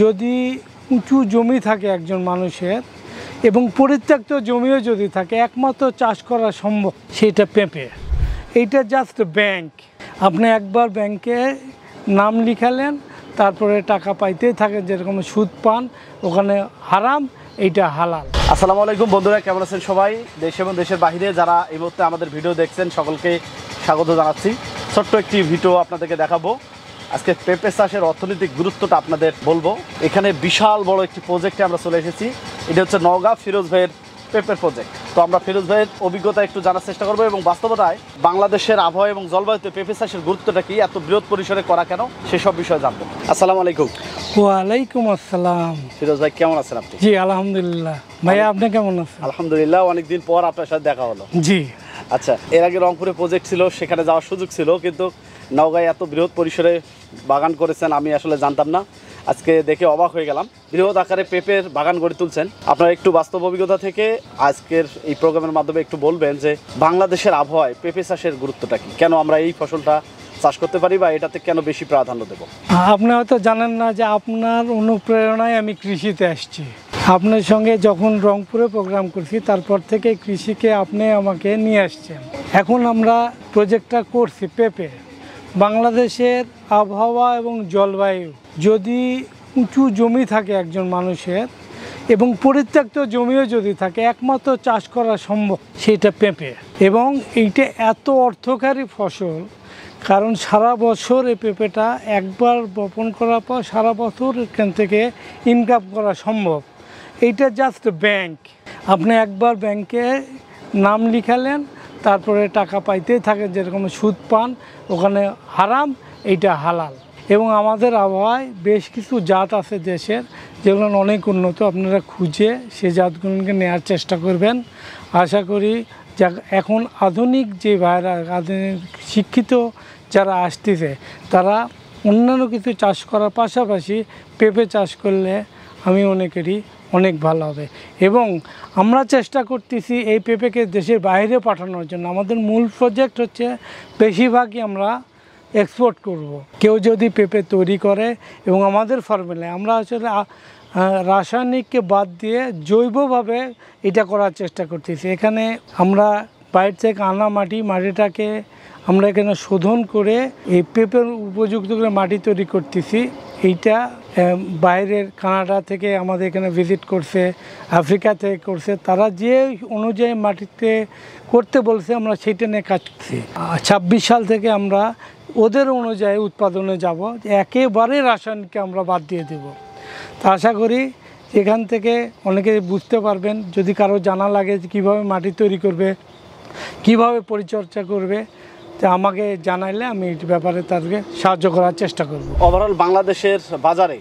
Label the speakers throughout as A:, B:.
A: যদি উঁচু জমি থাকে একজন মানুষের এবং পরিত্যক্ত জমিও যদি থাকে, একমাত্র চাষ করা সম্ভব সেটা পেঁপে। এইটা জাস্ট ব্যাংক। আপনি একবার ব্যাংকে নাম লিখালেন, তারপরে টাকা পাইতেই থাকেন, যেরকম সুদ পান ওখানে হারাম, এইটা হালাল।
B: আসসালামু আলাইকুম বন্ধুরা, কেমন আছেন সবাই? দেশ এবং দেশের বাইরে যারা এই মুহূর্তে আমাদের ভিডিও দেখছেন সকলকে স্বাগত জানাচ্ছি। ছোট্ট একটি ভিডিও আপনাদেরকে দেখাবো। আজকে পেঁপে চাষের অর্থনৈতিক গুরুত্বটা আপনাদের বলবো। এখানে বিশাল বড় একটি প্রজেক্টে আমরা চলে এসেছি। এটা হচ্ছে নওগাঁ ফিরোজ ভাইয়ের পেঁপের প্রজেক্ট। তো আমরা ফিরোজ ভাইয়ের অভিজ্ঞতা একটু জানার চেষ্টা করবো এবং বাস্তবতায় বাংলাদেশের আবহাওয়া এবং জলবায়ুতে পেঁপে চাষের গুরুত্বটা কি, এত বৃহৎ পরিসরে করা কেন, সেসব বিষয়ে জানবো। আসসালামু আলাইকুম।
A: ওয়ালাইকুম আসসালাম।
B: ফিরোজ ভাই কেমন আছেন আপনি?
A: জি আলহামদুলিল্লাহ। ভাইয়া আপনি কেমন আছেন?
B: আলহামদুলিল্লাহ, অনেকদিন পর আপনার সাথে দেখা হলো।
A: জি
B: আচ্ছা, এর আগে রংপুরে প্রজেক্ট ছিল, সেখানে যাওয়ার সুযোগ ছিল, কিন্তু নওগাঁয় এত বৃহৎ পরিসরে বাগান করেছেন আমি আসলে জানতাম না। আজকে দেখে অবাক হয়ে গেলাম, বৃহৎ আকারে পেঁপের বাগান গড়ে তুলছেন। আপনার একটু বাস্তব অভিজ্ঞতা থেকে আজকের এই প্রোগ্রামের মাধ্যমে একটু বলবেন যে বাংলাদেশের আবহাওয়ায় পেঁপে চাষের গুরুত্বটা কি, কেন আমরা এই ফসলটা চাষ করতে পারি বা এটাতে কেন বেশি প্রাধান্য দেব?
A: আপনি হয়তো জানেন না যে আপনার অনুপ্রেরণায় আমি কৃষিতে আসছি। আপনার সঙ্গে যখন রংপুরে প্রোগ্রাম করছি, তারপর থেকে কৃষিকে আপনি আমাকে নিয়ে আসছেন। এখন আমরা প্রজেক্টটা করছি পেঁপে। বাংলাদেশের আবহাওয়া এবং জলবায়ু, যদি উঁচু জমি থাকে একজন মানুষের এবং পরিত্যক্ত জমিও যদি থাকে, একমাত্র চাষ করা সম্ভব সেটা পেঁপে। এবং এইটা এত অর্থকারী ফসল, কারণ সারা বছর এই পেঁপেটা একবার বপন করার পর সারা বছর এখান থেকে ইনকাম করা সম্ভব। এইটা জাস্ট ব্যাংক। আপনি একবার ব্যাংকে নাম লিখালেন, তারপরে টাকা পাইতেই থাকেন, যেরকম সুদ পান ওখানে হারাম, এইটা হালাল। এবং আমাদের আবহাওয়ায় বেশ কিছু জাত আছে দেশের, যেগুলো অনেক উন্নত। আপনারা খুঁজে সে জাতগুলোকে নেওয়ার চেষ্টা করবেন। আশা করি যা এখন আধুনিক যে ভাইরা, আধুনিক শিক্ষিত যারা আসতেছে, তারা অন্যান্য কিছু চাষ করার পাশাপাশি পেঁপে চাষ করলে আমি মনে করি অনেক ভালো হবে। এবং আমরা চেষ্টা করতেছি এই পেঁপেকে দেশের বাইরে পাঠানোর জন্য। আমাদের মূল প্রজেক্ট হচ্ছে বেশিরভাগই আমরা এক্সপোর্ট করব। কেউ যদি পেঁপে তৈরি করে, এবং আমাদের ফর্মুলায় আমরা আসলে রাসায়নিককে বাদ দিয়ে জৈবভাবে এটা করার চেষ্টা করতেছি। এখানে আমরা বাইরে থেকে আনা মাটিটাকে আমরা এখানে শোধন করে এই পেঁপের উপযুক্ত করে মাটি তৈরি করতেছি। এইটা বাইরের কানাডা থেকে আমাদের এখানে ভিজিট করছে, আফ্রিকা থেকে করছে, তারা যে অনুযায়ী মাটিতে করতে বলছে আমরা সেইটা নিয়ে কাজ করছি। 26 সাল থেকে আমরা ওদের অনুযায়ী উৎপাদনে যাব, একেবারে রাসায়নিককে আমরা বাদ দিয়ে দেব। তা আশা করি এখান থেকে অনেকে বুঝতে পারবেন। যদি কারো জানা লাগে যে কীভাবে মাটি তৈরি করবে, কিভাবে পরিচর্যা করবে, তা আমাকে জানাইলে আমি এই ব্যাপারে তাদেরকে সাহায্য করার চেষ্টা করব।
B: ওভারঅল বাংলাদেশের বাজারে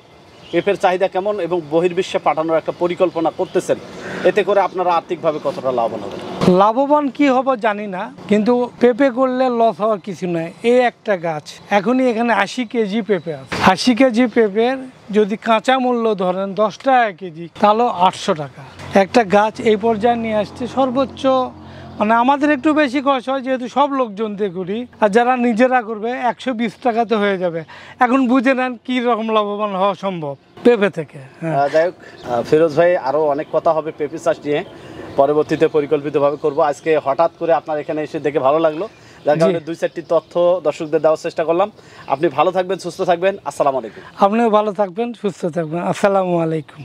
B: পেঁপের চাহিদা কেমন এবং বহির্বিশ্বে পাঠানোর একটা পরিকল্পনা করতেছেন, এতে করে আপনারা আর্থিকভাবে কতটা লাভবান হবেন?
A: লাভবান কি হব জানি না, কিন্তু পেঁপে করলে লস হওয়ার কিছু নয়। এই একটা গাছ এখনই এখানে 80 কেজি পেঁপে আছে। 80 কেজি পেঁপের যদি কাঁচা মূল্য ধরেন 10 টাকা কেজি, তাহলে 800 টাকা। একটা গাছ এই পর্যায়ে নিয়ে আসছে সর্বোচ্চ, মানে আমাদের একটু বেশি খরচ হয় যেহেতু সব লোকজন দিয়ে করি, আর যারা নিজেরা করবে 120 টাকাতে হয়ে যাবে। এখন বুঝে নেন কী রকম লাভবান হওয়া সম্ভব পেঁপে থেকে।
B: যাই হোক, ফিরোজ ভাই, আরও অনেক কথা হবে পেঁপে চাষ নিয়ে, পরবর্তীতে পরিকল্পিতভাবে করব। আজকে হঠাৎ করে আপনার এখানে এসে দেখে ভালো লাগলো, যার কারণে 2-4টি তথ্য দর্শকদের দেওয়ার চেষ্টা করলাম। আপনি ভালো থাকবেন, সুস্থ থাকবেন। আসসালামু আলাইকুম।
A: আপনিও ভালো থাকবেন, সুস্থ থাকবেন। আসসালামু আলাইকুম।